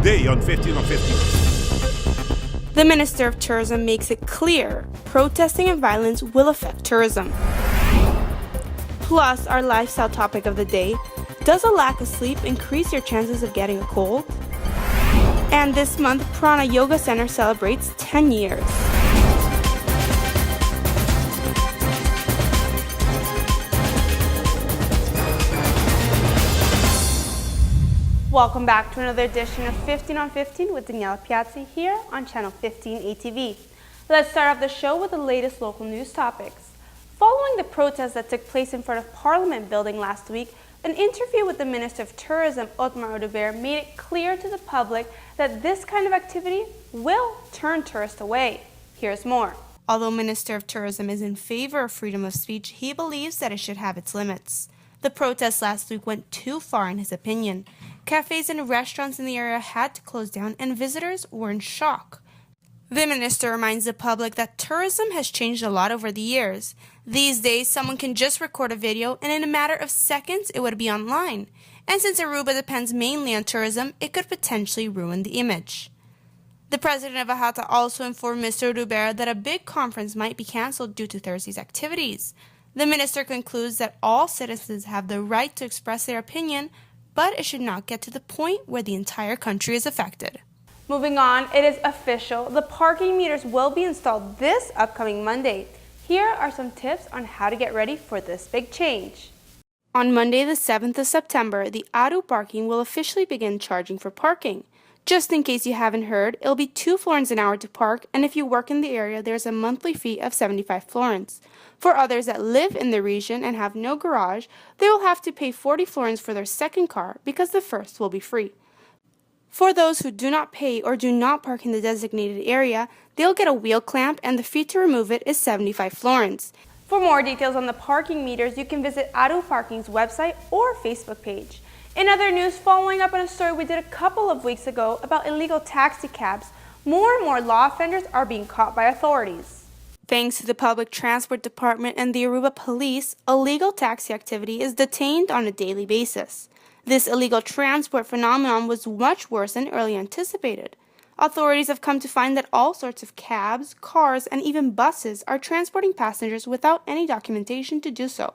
today on 15 on 15. The Minister of Tourism makes it clear protesting and violence will affect tourism. Plus, our lifestyle topic of the day, does a lack of sleep increase your chances of getting a cold? And this month, Prana Yoga Center celebrates 10 years. Welcome back to another edition of 15 on 15 with Daniela Piazzi here on Channel 15 ATV. Let's start off the show with the latest local news topics. Following the protests that took place in front of Parliament building last week, an interview with the Minister of Tourism, Otmar Oduber, made it clear to the public that this kind of activity will turn tourists away. Here's more. Although Minister of Tourism is in favor of freedom of speech, he believes that it should have its limits. The protests last week went too far in his opinion. Cafes and restaurants in the area had to close down and visitors were in shock. The minister reminds the public that tourism has changed a lot over the years. These days, someone can just record a video and in a matter of seconds it would be online. And since Aruba depends mainly on tourism, it could potentially ruin the image. The president of AHATA also informed Mr. Oduber that a big conference might be canceled due to Thursday's activities. The minister concludes that all citizens have the right to express their opinion, but it should not get to the point where the entire country is affected. Moving on, it is official. The parking meters will be installed this upcoming Monday. Here are some tips on how to get ready for this big change. On Monday, the 7th of September, the Aru parking will officially begin charging for parking. Just in case you haven't heard, it'll be 2 florins an hour to park, and if you work in the area, there's a monthly fee of 75 florins. For others that live in the region and have no garage, they will have to pay 40 florins for their second car because the first will be free. For those who do not pay or do not park in the designated area, they'll get a wheel clamp and the fee to remove it is 75 florins. For more details on the parking meters, you can visit Aru Parking's website or Facebook page. In other news, following up on a story we did a couple of weeks ago about illegal taxi cabs, more and more law offenders are being caught by authorities. Thanks to the Public Transport Department and the Aruba Police, illegal taxi activity is detained on a daily basis. This illegal transport phenomenon was much worse than earlier anticipated. Authorities have come to find that all sorts of cabs, cars, and even buses are transporting passengers without any documentation to do so.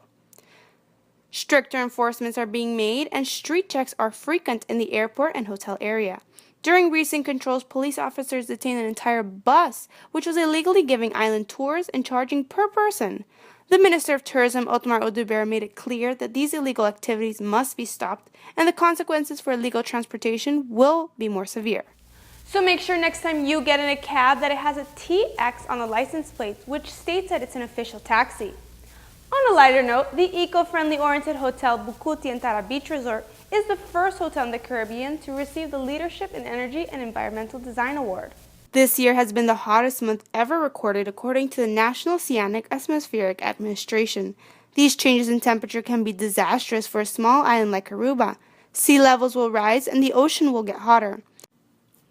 Stricter enforcements are being made and street checks are frequent in the airport and hotel area. During recent controls, police officers detained an entire bus, which was illegally giving island tours and charging per person. The Minister of Tourism, Otmar Oduber, made it clear that these illegal activities must be stopped and the consequences for illegal transportation will be more severe. So make sure next time you get in a cab that it has a TX on the license plate, which states that it's an official taxi. On a lighter note, the eco-friendly oriented hotel Bukuti Antara Beach Resort is the first hotel in the Caribbean to receive the Leadership in Energy and Environmental Design Award. This year has been the hottest month ever recorded according to the National Oceanic Atmospheric Administration. These changes in temperature can be disastrous for a small island like Aruba. Sea levels will rise and the ocean will get hotter.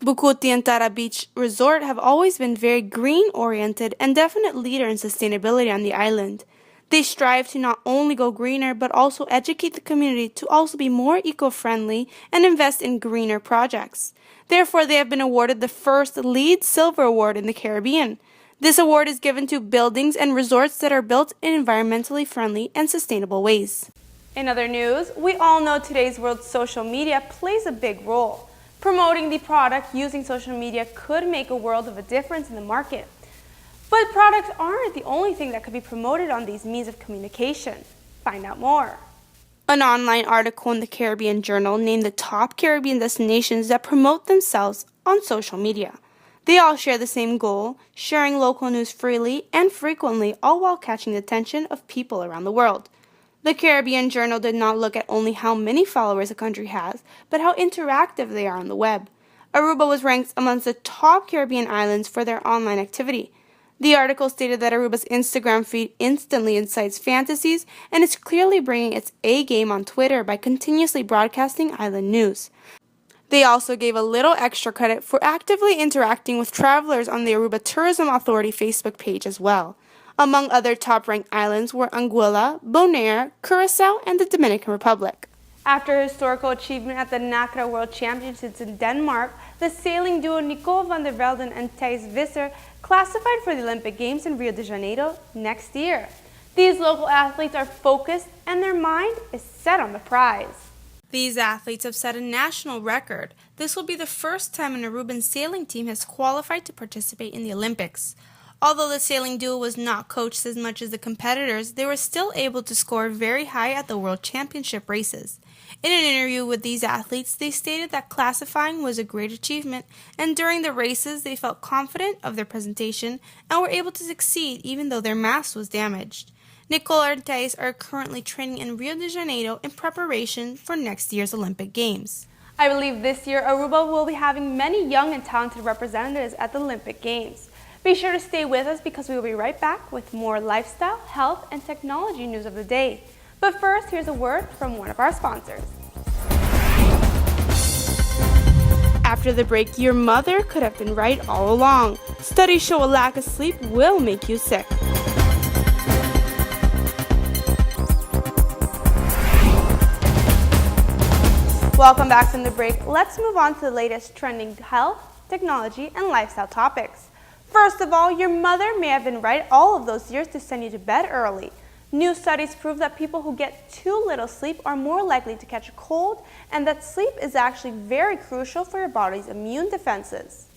Bukuti Antara Beach Resort have always been very green-oriented and definite leader in sustainability on the island. They strive to not only go greener, but also educate the community to also be more eco-friendly and invest in greener projects. Therefore, they have been awarded the first LEED Silver Award in the Caribbean. This award is given to buildings and resorts that are built in environmentally friendly and sustainable ways. In other news, we all know today's world social media plays a big role. Promoting the product using social media could make a world of a difference in the market. But products aren't the only thing that could be promoted on these means of communication. Find out more. An online article in the Caribbean Journal named the top Caribbean destinations that promote themselves on social media. They all share the same goal, sharing local news freely and frequently, all while catching the attention of people around the world. The Caribbean Journal did not look at only how many followers a country has, but how interactive they are on the web. Aruba was ranked amongst the top Caribbean islands for their online activity. The article stated that Aruba's Instagram feed instantly incites fantasies and is clearly bringing its A game on Twitter by continuously broadcasting island news. They also gave a little extra credit for actively interacting with travelers on the Aruba Tourism Authority Facebook page as well. Among other top-ranked islands were Anguilla, Bonaire, Curacao, and the Dominican Republic. After a historical achievement at the NACRA World Championships in Denmark, the sailing duo Nicole van der Velden and Thijs Visser classified for the Olympic Games in Rio de Janeiro next year. These local athletes are focused and their mind is set on the prize. These athletes have set a national record. This will be the first time an Aruban sailing team has qualified to participate in the Olympics. Although the sailing duo was not coached as much as the competitors, they were still able to score very high at the World Championship races. In an interview with these athletes, they stated that classifying was a great achievement, and during the races they felt confident of their presentation and were able to succeed even though their mast was damaged. Nicole and Thijs are currently training in Rio de Janeiro in preparation for next year's Olympic Games. I believe this year Aruba will be having many young and talented representatives at the Olympic Games. Be sure to stay with us because we will be right back with more lifestyle, health, and technology news of the day. But first, here's a word from one of our sponsors. After the break, your mother could have been right all along. Studies show a lack of sleep will make you sick. Welcome back from the break. Let's move on to the latest trending health, technology, and lifestyle topics. First of all, your mother may have been right all of those years to send you to bed early. New studies prove that people who get too little sleep are more likely to catch a cold, and that sleep is actually very crucial for your body's immune defenses.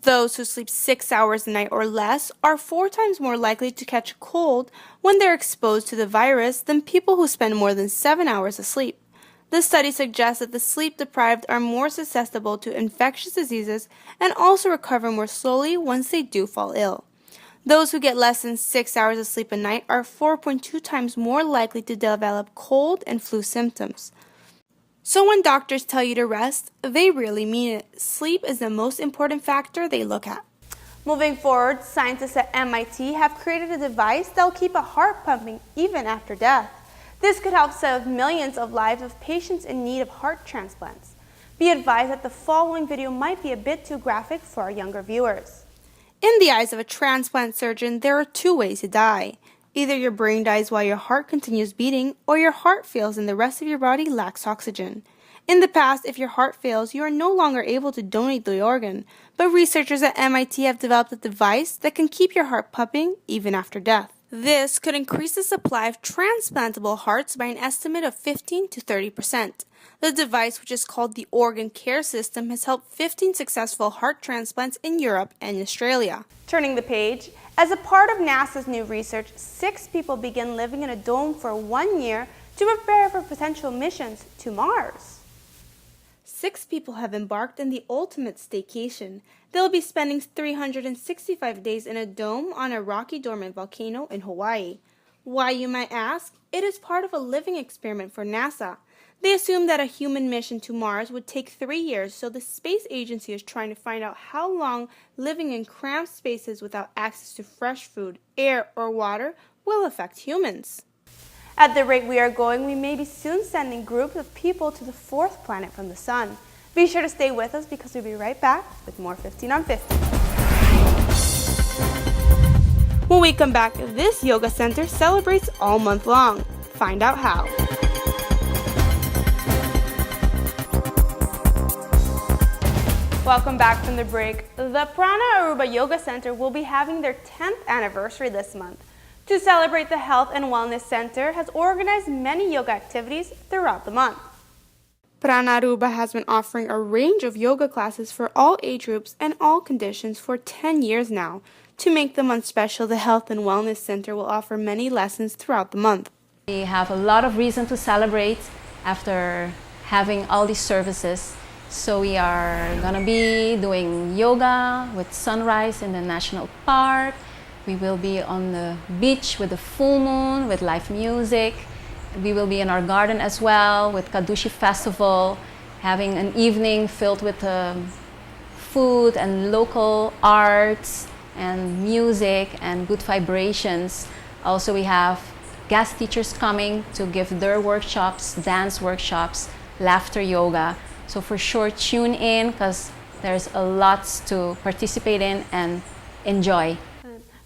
Those who sleep 6 hours a night or less are 4 times more likely to catch a cold when they're exposed to the virus than people who spend more than 7 hours asleep. This study suggests that the sleep-deprived are more susceptible to infectious diseases and also recover more slowly once they do fall ill. Those who get less than 6 hours of sleep a night are 4.2 times more likely to develop cold and flu symptoms. So when doctors tell you to rest, they really mean it. Sleep is the most important factor they look at. Moving forward, scientists at MIT have created a device that will keep a heart pumping even after death. This could help save millions of lives of patients in need of heart transplants. Be advised that the following video might be a bit too graphic for our younger viewers. In the eyes of a transplant surgeon, there are 2 ways to die. Either your brain dies while your heart continues beating, or your heart fails and the rest of your body lacks oxygen. In the past, if your heart fails, you are no longer able to donate the organ, but researchers at MIT have developed a device that can keep your heart pumping even after death. This could increase the supply of transplantable hearts by an estimate of 15 to 30%. The device, which is called the Organ Care System, has helped 15 successful heart transplants in Europe and Australia. Turning the page, as a part of NASA's new research, 6 people begin living in a dome for 1 year to prepare for potential missions to Mars. 6 people have embarked on the ultimate staycation. They'll be spending 365 days in a dome on a rocky dormant volcano in Hawaii. Why, you might ask? It is part of a living experiment for NASA. They assumed that a human mission to Mars would take 3 years, so the space agency is trying to find out how long living in cramped spaces without access to fresh food, air, or water will affect humans. At the rate we are going, we may be soon sending groups of people to the 4th planet from the sun. Be sure to stay with us because we'll be right back with more 15 on 15. When we come back, this yoga center celebrates all month long. Find out how. Welcome back from the break. The Prana Aruba Yoga Center will be having their 10th anniversary this month. To celebrate, the Health and Wellness Center has organized many yoga activities throughout the month. Prana Aruba has been offering a range of yoga classes for all age groups and all conditions for 10 years now. To make the month special, the Health and Wellness Center will offer many lessons throughout the month. We have a lot of reason to celebrate after having all these services. So we are going to be doing yoga with sunrise in the national park. We will be on the beach with the full moon, with live music. We will be in our garden as well with Kadushi Festival, having an evening filled with food and local arts and music and good vibrations. Also, we have guest teachers coming to give their workshops, dance workshops, laughter yoga. So for sure, tune in because there's a lot to participate in and enjoy.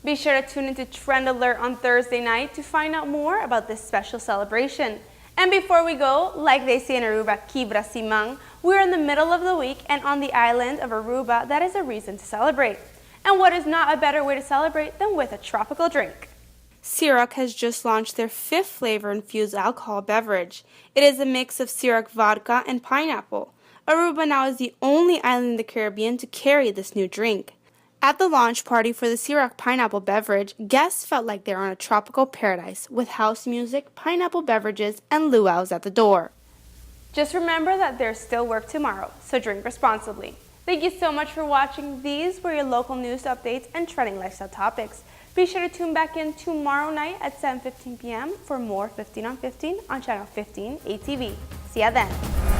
Be sure to tune into Trend Alert on Thursday night to find out more about this special celebration. And before we go, like they say in Aruba, Kibra Simang, we're in the middle of the week and on the island of Aruba, that is a reason to celebrate. And what is not a better way to celebrate than with a tropical drink? Ciroc has just launched their 5th flavor-infused alcohol beverage. It is a mix of Ciroc vodka and pineapple. Aruba now is the only island in the Caribbean to carry this new drink. At the launch party for the Ciroc pineapple beverage, guests felt like they were on a tropical paradise with house music, pineapple beverages, and luau's at the door. Just remember that there's still work tomorrow, so drink responsibly. Thank you so much for watching. These were your local news updates and trending lifestyle topics. Be sure to tune back in tomorrow night at 7:15 p.m. for more 15 on 15 on Channel 15 ATV. See ya then.